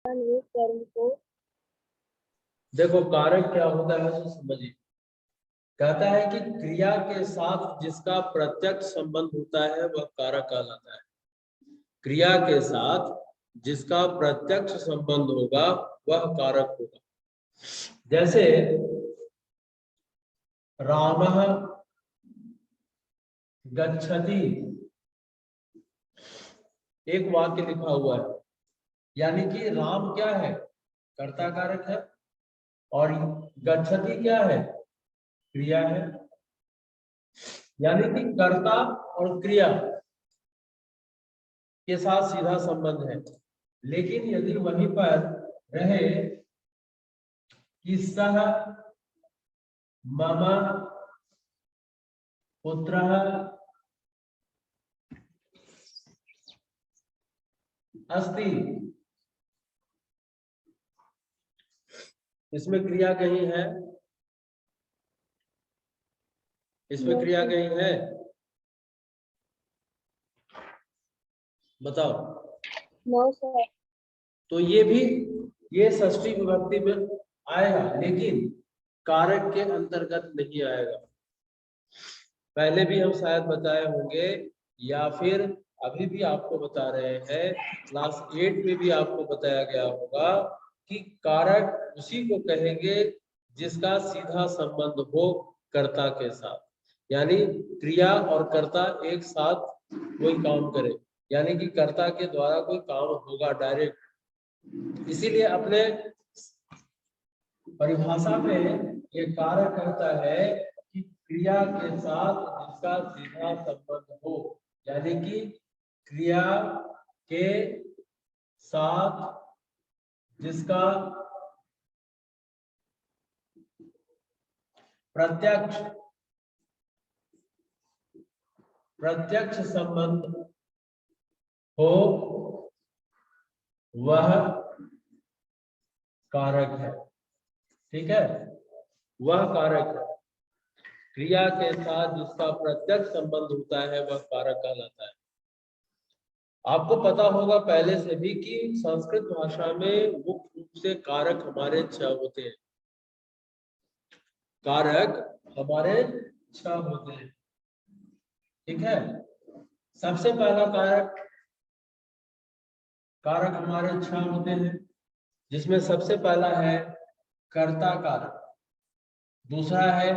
कर्म को देखो कारक क्या होता है तो समझिए। कहता है कि क्रिया के साथ जिसका प्रत्यक्ष संबंध होता है वह कारक कहलाता है। क्रिया के साथ जिसका प्रत्यक्ष संबंध होगा वह कारक होगा। जैसे रामः गच्छति, एक वाक्य लिखा हुआ है, यानी कि राम क्या है, कर्ता कारक है, और गच्छति क्या है, क्रिया है। यानी कि कर्ता और क्रिया के साथ सीधा संबंध है। लेकिन यदि वहीं पर रहे कि सह मम पुत्रः अस्ति, इसमें क्रिया कहीं है, इसमें क्रिया कहीं है, बताओ। No sir. तो ये षष्ठी विभक्ति में आएगा, लेकिन कारक के अंतर्गत नहीं आएगा। पहले भी हम शायद बताए होंगे, या फिर अभी भी आपको बता रहे हैं, क्लास 8 में भी आपको बताया गया होगा कि कारक उसी को कहेंगे जिसका सीधा संबंध हो कर्ता के साथ, यानी क्रिया और कर्ता एक साथ कोई काम करे, यानी कि कर्ता के द्वारा कोई काम होगा डायरेक्ट। इसीलिए अपने परिभाषा में ये कारक कहता है कि क्रिया के साथ जिसका सीधा संबंध हो, यानी कि क्रिया के साथ जिसका प्रत्यक्ष संबंध हो वह कारक है। ठीक है, वह कारक है। क्रिया के साथ जिसका प्रत्यक्ष संबंध होता है वह कारक कहलाता है। आपको पता होगा पहले से भी कि संस्कृत भाषा में मुख्य रूप से कारक हमारे 6 होते हैं। कारक हमारे 6 होते हैं। ठीक है, सबसे पहला कारक हमारे 6 होते हैं, जिसमें सबसे पहला है कर्ता कारक, दूसरा है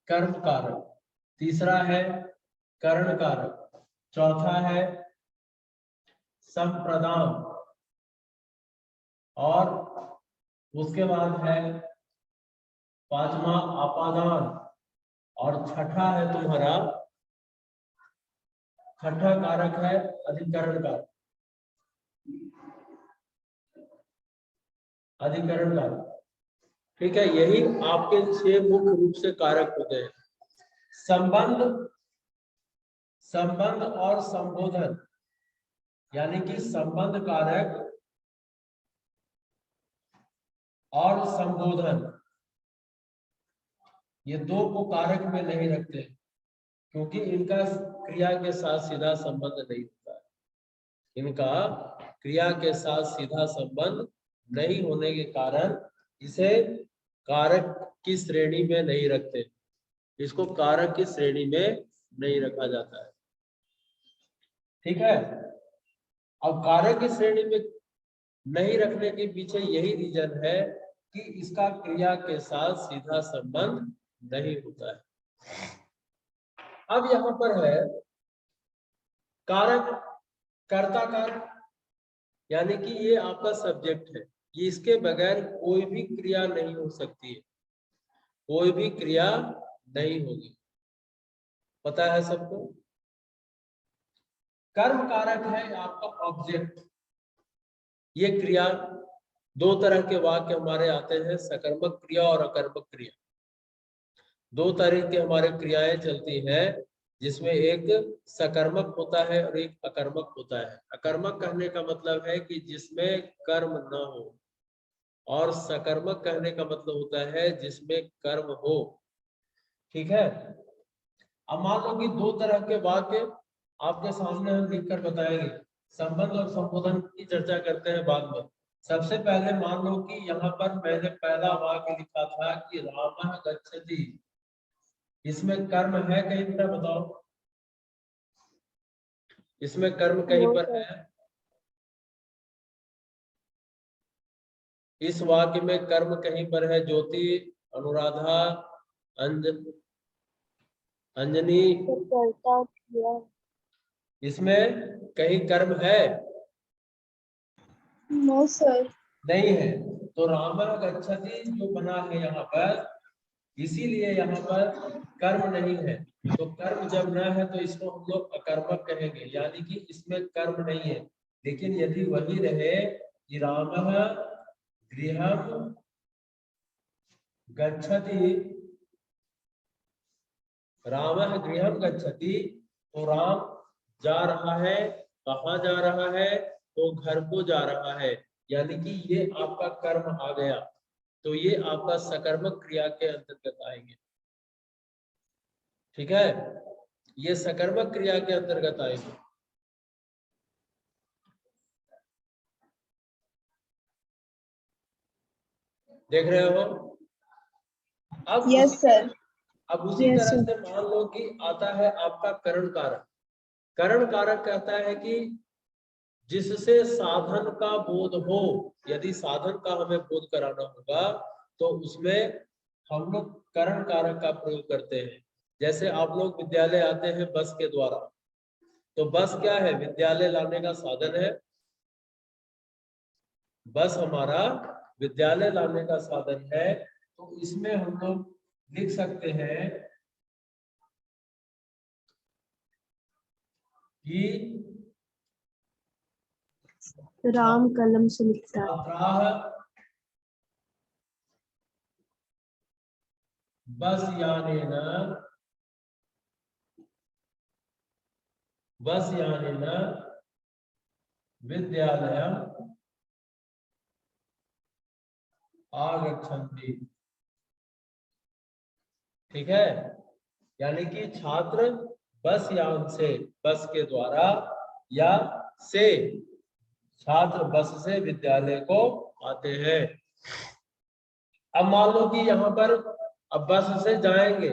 कर्म कारक, तीसरा है करण कारक, चौथा है संप्रदान, और उसके बाद है पांचवा अपादान, और छठा है तुम्हारा, छठा कारक है अधिकरण कारक। अधिकरण कारक, ठीक है, यही आपके 6 मुख्य रूप से कारक होते हैं। संबंध और संबोधन, यानी कि संबंध कारक और संबोधन, ये 2 को कारक में नहीं रखते, क्योंकि इनका क्रिया के साथ सीधा संबंध नहीं होता है। इनका क्रिया के साथ सीधा संबंध नहीं होने के कारण इसे कारक की श्रेणी में नहीं रखते, इसको कारक की श्रेणी में नहीं रखा जाता है। ठीक है, अब कारक की श्रेणी में नहीं रखने के पीछे यही रीजन है कि इसका क्रिया के साथ सीधा संबंध नहीं होता है। अब यहां पर है कारक कर्ता कारक, यानी कि ये आपका सब्जेक्ट है, ये इसके बगैर कोई भी क्रिया नहीं हो सकती है, कोई भी क्रिया नहीं होगी, पता है सबको। कर्म कारक है आपका ऑब्जेक्ट। ये क्रिया, 2 तरह के वाक्य हमारे आते हैं, सकर्मक क्रिया और अकर्मक क्रिया। 2 तरह के हमारे क्रियाएं चलती हैं, जिसमें एक सकर्मक होता है और एक अकर्मक होता है। अकर्मक कहने का मतलब है कि जिसमें कर्म न हो, और सकर्मक कहने का मतलब होता है जिसमें कर्म हो। ठीक है, अब मान लो कि 2 तरह के वाक्य आपके सामने हम लिखकर बताएंगे, संबंध और संबोधन की चर्चा करते हैं बाद में। सबसे पहले मान लो कि यहाँ पर मैंने पहला वाक्य लिखा था कि रामः गच्छति, इसमें कर्म है कहीं पर, बताओ इसमें कर्म कहीं No, पर sir. है? इस वाक्य में कर्म कहीं पर है? ज्योति, अनुराधा, अंजनी, Sir, करता किया। इसमें कहीं कर्म है? No, sir. नहीं है। तो रामः गच्छति जो बना है यहाँ पर, इसीलिए यहाँ पर कर्म नहीं है। तो कर्म जब न है तो इसको हम लोग अकर्मक कहेंगे, यानी कि इसमें कर्म नहीं है। लेकिन यदि वही रहे कि रामः गृहं गच्छति, रामः गृहं गच्छति, तो राम जा रहा है, कहाँ जा रहा है? तो घर को जा रहा है, यानी कि ये आपका कर्म आ गया। तो ये आपका सकर्मक क्रिया के अंतर्गत आएंगे। ठीक है, ये सकर्मक क्रिया के अंतर्गत आएंगे। देख रहे हो? अब Yes, sir. अब उसी Yes, तरह sir. से मान लो कि आता है आपका करण कारक। करण कारक कहता है कि जिससे साधन का बोध हो, यदि साधन का हमें बोध कराना होगा तो उसमें हम लोग करण कारक का प्रयोग करते हैं। जैसे आप लोग विद्यालय आते हैं बस के द्वारा, तो बस क्या है? विद्यालय लाने का साधन है। बस हमारा विद्यालय लाने का साधन है। तो इसमें हम लोग लिख सकते हैं कि राम कलम से लिखता है। छात्राः बस यानेन विद्यालयम् आगच्छन्ति। ठीक है, यानी कि छात्र बस यान से, बस के द्वारा या से, छात्र बस से विद्यालय को आते हैं। अब मान लो कि यहाँ पर अब बस से जाएंगे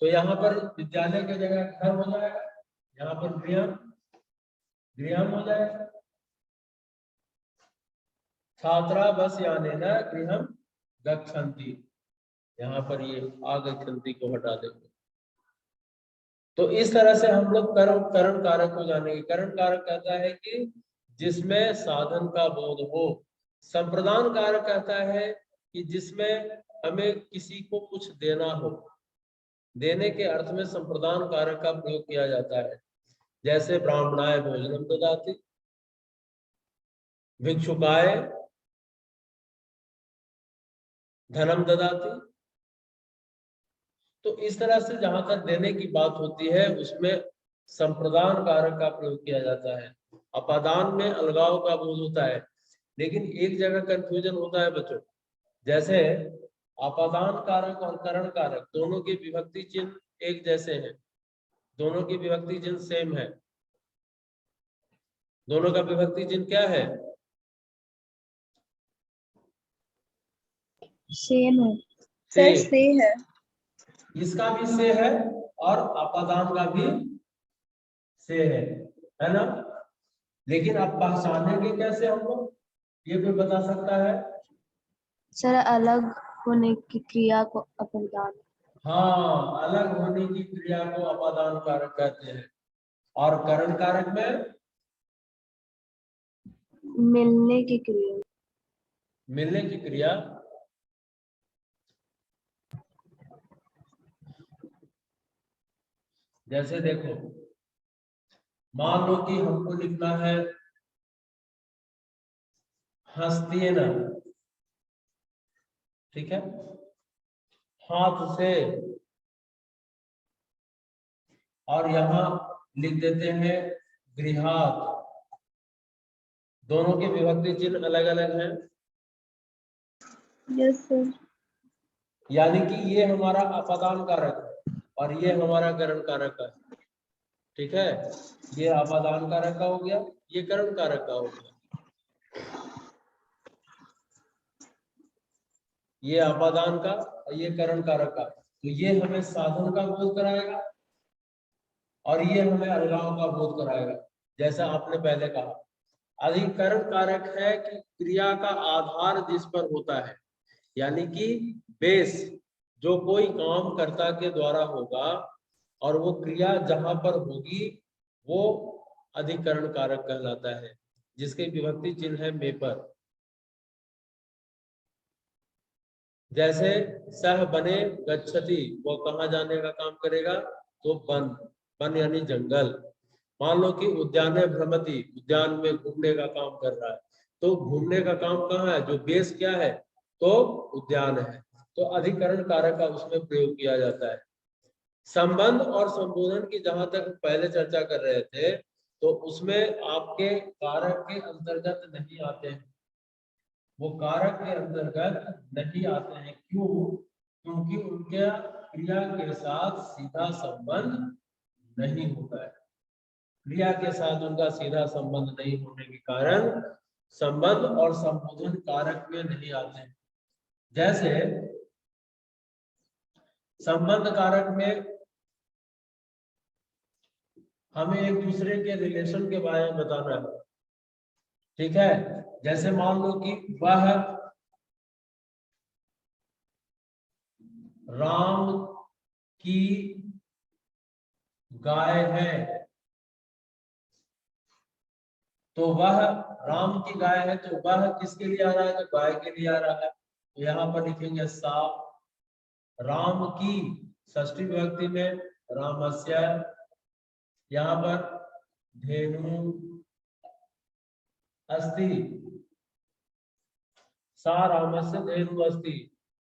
तो यहाँ पर विद्यालय की जगह घर हो जाएगा, यहाँ पर गृहम हो जाएगा। छात्रा बस यानेन गृहम गच्छन्ति, यहाँ पर ये आगच्छन्ति को हटा देंगे। तो इस तरह से हम लोग करण कारक को जानेंगे। करण कारक कहता है कि जिसमें साधन का बोध हो। संप्रदान कारक कहता है कि जिसमें हमें किसी को कुछ देना हो। देने के अर्थ में संप्रदान कारक का प्रयोग किया जाता है। जैसे ब्राह्मणाय भोजनम ददाति, भिक्षुकाय धनम ददाति। तो इस तरह से जहां तक देने की बात होती है उसमें संप्रदान कारक का प्रयोग किया जाता है। अपादान में अलगाव का बोध होता है, लेकिन एक जगह कंफ्यूजन होता है बच्चों। जैसे अपादान कारक और करण कारक दोनों के विभक्ति चिन्ह एक जैसे हैं, दोनों की विभक्ति चिन्ह सेम है। दोनों का विभक्ति चिन्ह क्या है? सेम है सर, से है। इसका भी से है और अपादान का भी से है ना? लेकिन आप पहचानेंगे कैसे हम लोग, ये कोई बता सकता है? सर अलग होने की क्रिया को अपादान। हाँ, अलग होने की क्रिया को अपादान कारक कहते हैं। और करण कारक में मिलने की क्रिया। मिलने की क्रिया। जैसे देखो, मान लो कि हमको लिखना है हस्तेन, ठीक है, हाथ से, और यहाँ लिख देते हैं गृहात। दोनों के विभक्ति चिन्ह अलग अलग हैं। Yes sir. यानी कि ये हमारा अपादान कारक है और ये हमारा करण कारक है। ठीक है, ये अपादान कारक का हो गया, ये करण कारक का हो गया। ये अपादान का और ये करण कारक का। तो ये हमें साधन का बोध कराएगा और ये हमें अलगाव का बोध कराएगा। जैसा आपने पहले कहा, अधिकरण कारक है कि क्रिया का आधार जिस पर होता है, यानी कि बेस जो कोई काम कर्ता के द्वारा होगा और वो क्रिया जहां पर होगी वो अधिकरण कारक कहलाता है, जिसके विभक्ति चिन्ह है में पर। जैसे सह बने गच्छति, वो कहाँ जाने का काम करेगा, तो वन, वन यानी जंगल। मान लो कि उद्याने भ्रमति, उद्यान में घूमने का काम कर रहा है, तो घूमने का काम कहाँ है, जो बेस क्या है, तो उद्यान है। तो अधिकरण कारक का उसमें प्रयोग किया जाता है। संबंध और संबोधन की जहां तक पहले चर्चा कर रहे थे, तो उसमें आपके कारक के अंतर्गत नहीं आते हैं, वो कारक के अंतर्गत नहीं आते हैं। क्यों? क्योंकि उनके क्रिया के साथ सीधा संबंध नहीं होता है। क्रिया के साथ उनका सीधा संबंध नहीं होने के कारण संबंध और संबोधन कारक में नहीं आते हैं। जैसे संबंध कारक में हमें एक दूसरे के रिलेशन के बारे में बताना है, ठीक है। जैसे मान लो कि वह राम की गाय है, तो वह राम की गाय है, तो वह किसके लिए आ रहा है, तो गाय के लिए आ रहा है। तो यहाँ पर लिखेंगे सा, राम की षष्ठी विभक्ति में रामस्य, यहाँ पर धेनु अस्ति, सा रामस्य धेनु अस्ति,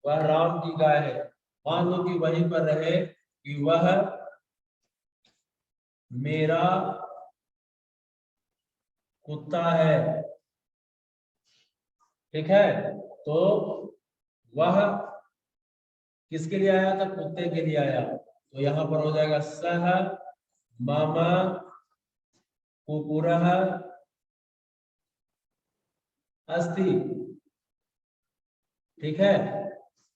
वह राम की गाय है। मान लो कि वहीं पर रहे कि वह मेरा कुत्ता है, ठीक है। तो वह किसके लिए आया था, कुत्ते के लिए आया। तो यहाँ पर हो जाएगा सह मम कुकुरः अस्ति, ठीक है।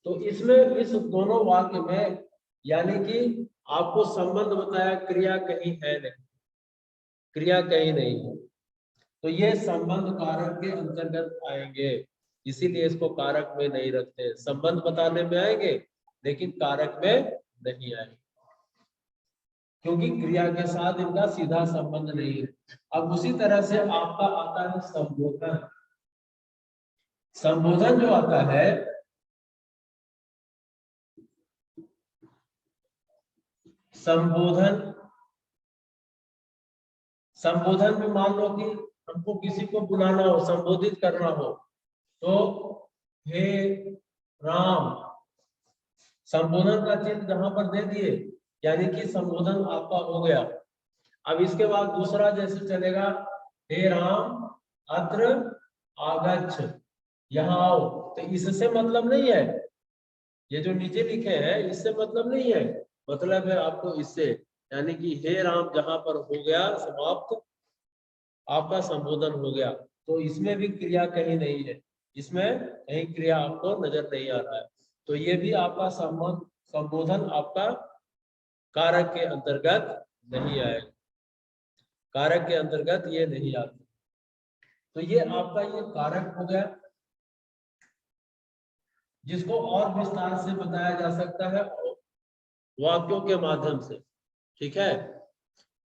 तो इसमें इस दोनों वाक्य में यानी कि आपको संबंध बताया, क्रिया कहीं है नहीं, क्रिया कहीं नहीं है, तो ये संबंध कारक के अंतर्गत आएंगे, इसीलिए इसको कारक में नहीं रखते। संबंध बताने में आएंगे लेकिन कारक में नहीं आएंगे, क्योंकि क्रिया के साथ इनका सीधा संबंध नहीं है। अब उसी तरह से आपका आता है संबोधन। संबोधन जो आता है, संबोधन, संबोधन में मान लो कि हमको किसी को बुलाना हो, संबोधित करना हो, तो हे राम, संबोधन का चिन्ह जहां पर दे दिए, यानी कि संबोधन आपका हो गया। अब इसके बाद दूसरा जैसे चलेगा, हे राम अत्र आगच्छ, यहाँ आओ, तो इससे मतलब नहीं है, ये जो नीचे लिखे हैं इससे मतलब नहीं है, मतलब है आपको इससे, यानी कि हे राम जहां पर हो गया समाप्त, आपका संबोधन हो गया। तो इसमें भी क्रिया कहीं नहीं है, इसमें कहीं क्रिया आपको नजर नहीं आ रहा है, तो ये भी आपका संबोधन आपका कारक के अंतर्गत नहीं आएगा, कारक के अंतर्गत ये नहीं आता। तो ये आपका ये कारक हो गया, जिसको और विस्तार से बताया जा सकता है वाक्यों के माध्यम से, ठीक है।